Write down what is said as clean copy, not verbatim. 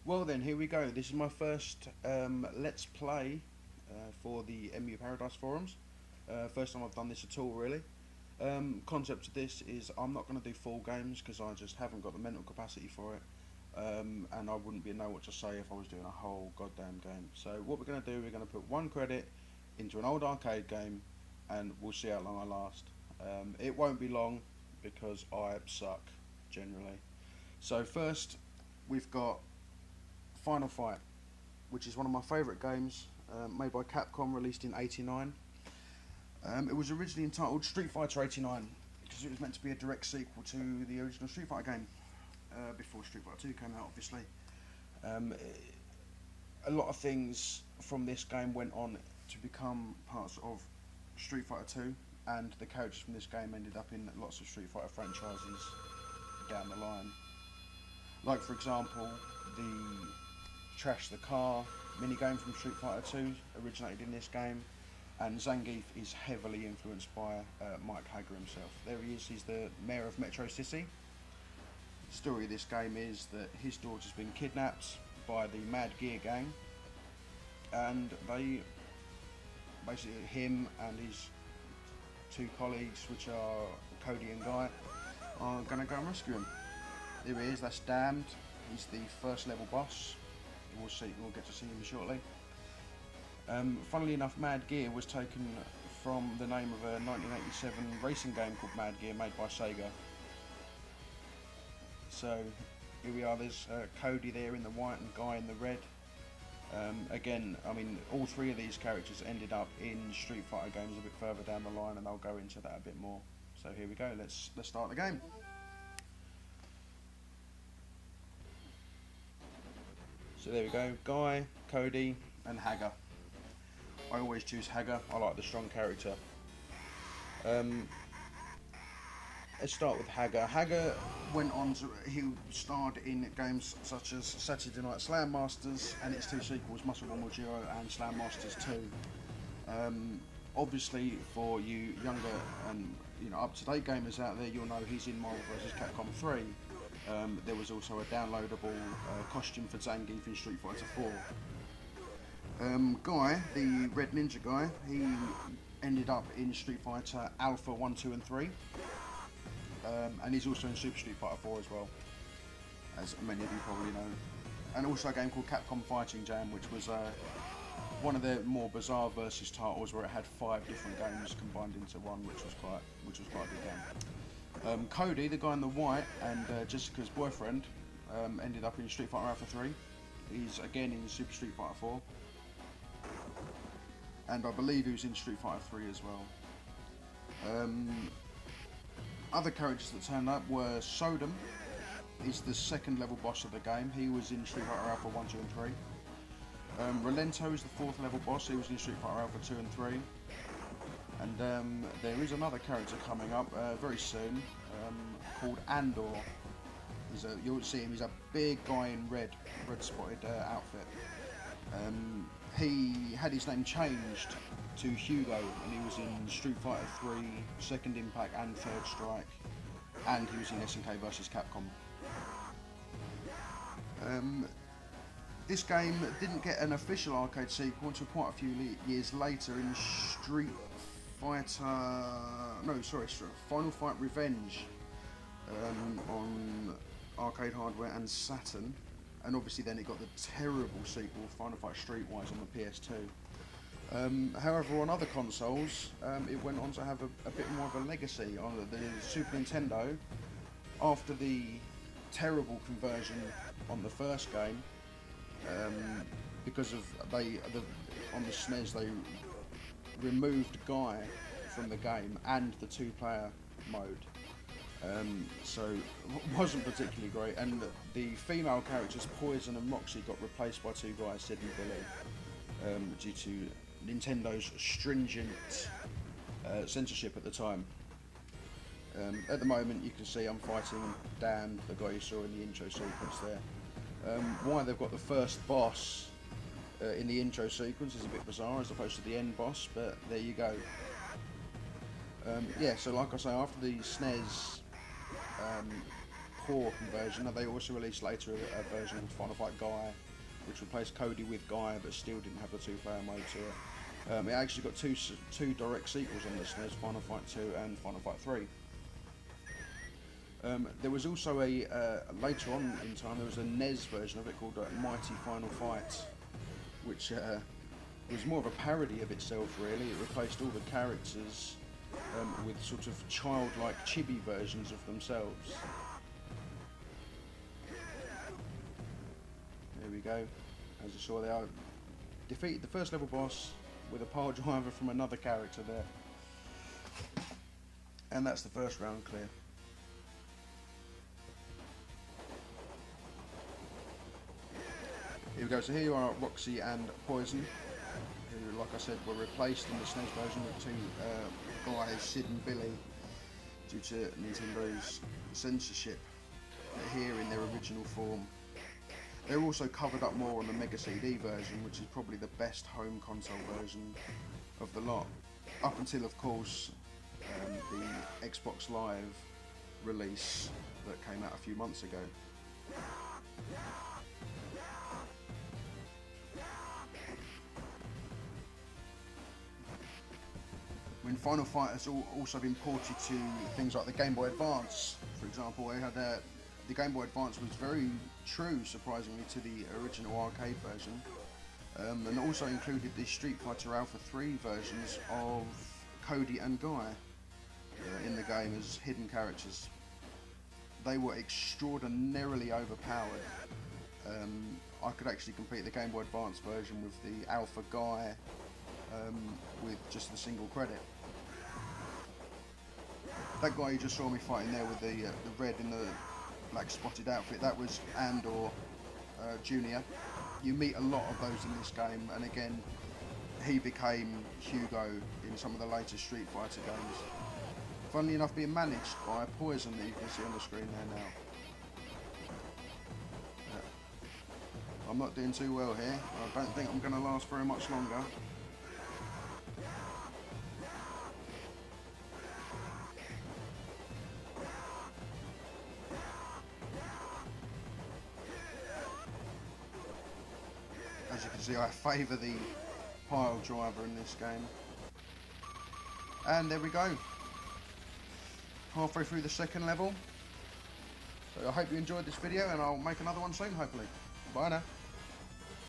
Well then, here we go. This is my first Let's Play for the MU Paradise forums. First time I've done this at all, really. Concept of this is I'm not going to do full games because I just haven't got the mental capacity for it. And I wouldn't know what to say if I was doing a whole goddamn game. So what we're going to do, we're going to put 1 credit into an old arcade game and we'll see how long I last. It won't be long because I suck, generally. So first, we've got Final Fight, which is one of my favourite games, made by Capcom, released in '89. It was originally entitled Street Fighter '89 because it was meant to be a direct sequel to the original Street Fighter game, before Street Fighter 2 came out, obviously. A lot of things from this game went on to become parts of Street Fighter 2, and the characters from this game ended up in lots of Street Fighter franchises down the line. Like, for example, the Trash the Car minigame from Street Fighter 2 originated in this game, and Zangief is heavily influenced by Mike Hager himself. There he is, he's the mayor of Metro City. The story of this game is that his daughter's been kidnapped by the Mad Gear gang, and they, basically him and his two colleagues, which are Cody and Guy, are going to go and rescue him. Here he is, that's Damned. He's the first level boss. We'll get to see him shortly. Funnily enough, Mad Gear was taken from the name of a 1987 racing game called Mad Gear, made by Sega. So here we are, there's Cody there in the white and Guy in the red. Again, I mean, all three of these characters ended up in Street Fighter games a bit further down the line, and I'll go into that a bit more. So here we go, let's start the game. So there we go, Guy, Cody and Hager. I always choose Hager, I like the strong character. Let's start with Hager. Hager went on to, he starred in games such as Saturday Night Slam Masters and its two sequels, Muscle Rumble Zero and Slam Masters 2. Obviously for you younger and up-to-date gamers out there, you'll know he's in Marvel vs. Capcom 3. There was also a downloadable costume for Zangief in Street Fighter 4. Guy, the Red Ninja guy, he ended up in Street Fighter Alpha 1, 2 and 3. And he's also in Super Street Fighter 4 as well, as many of you probably know. And also a game called Capcom Fighting Jam, which was one of the more bizarre versus titles where it had 5 different games combined into one, which was quite a big game. Cody, the guy in the white, and Jessica's boyfriend, ended up in Street Fighter Alpha 3. He's again in Super Street Fighter 4. And I believe he was in Street Fighter 3 as well. Other characters that turned up were Sodom. He's the second level boss of the game. He was in Street Fighter Alpha 1, 2 and 3. Relento is the 4th level boss. He was in Street Fighter Alpha 2 and 3. And there is another character coming up very soon, called Andor. You'll see him, he's a big guy in red spotted outfit. He had his name changed to Hugo, and he was in Street Fighter 3, Second Impact and Third Strike, and he was in SNK vs Capcom. This game didn't get an official arcade sequel until quite a few years later in Final Fight Revenge, on arcade hardware and Saturn, and obviously then it got the terrible sequel, Final Fight Streetwise, on the PS2. However, on other consoles, it went on to have a bit more of a legacy. On the Super Nintendo, after the terrible conversion on the first game, because of on the SNES they removed Guy from the game and the 2-player mode, so it wasn't particularly great, and the female characters Poison and Roxy got replaced by 2 guys, Sid and Billy, due to Nintendo's stringent censorship at the time. At the moment you can see I'm fighting Dan, the guy you saw in the intro sequence there. Why they've got the first boss in the intro sequence is a bit bizarre as opposed to the end boss, but there you go. Yeah, so like I say, after the SNES 4 version. Now, they also released later a version called Final Fight Guy, which replaced Cody with Guy, but still didn't have the 2-player mode to it. It actually got two direct sequels on the SNES, Final Fight 2 and Final Fight 3. There was also later on in time, there was a NES version of it called Mighty Final Fight, which was more of a parody of itself, really. It replaced all the characters with sort of childlike chibi versions of themselves. There we go. As you saw, they defeated the first level boss with a pile driver from another character there. And that's the first round clear. Here we go, so here you are, Roxy and Poison, who, like I said, were replaced in the SNES version with 2 guys, Sid and Billy, due to Nintendo's censorship, here in their original form. They're also covered up more on the Mega CD version, which is probably the best home console version of the lot, up until, of course, the Xbox Live release that came out a few months ago. When Final Fight has also been ported to things like the Game Boy Advance, for example, they had the Game Boy Advance was very true, surprisingly, to the original arcade version, and also included the Street Fighter Alpha 3 versions of Cody and Guy in the game as hidden characters. They were extraordinarily overpowered. I could actually complete the Game Boy Advance version with the Alpha Guy with just the single credit. That guy you just saw me fighting there with the red and the black spotted outfit, that was Andor Jr. You meet a lot of those in this game, and again, he became Hugo in some of the later Street Fighter games. Funnily enough, being managed by Poison that you can see on the screen there now. I'm not doing too well here. I don't think I'm going to last very much longer. As you can see, I favour the pile driver in this game. And there we go. Halfway through the second level. So I hope you enjoyed this video, and I'll make another one soon, hopefully. Bye now.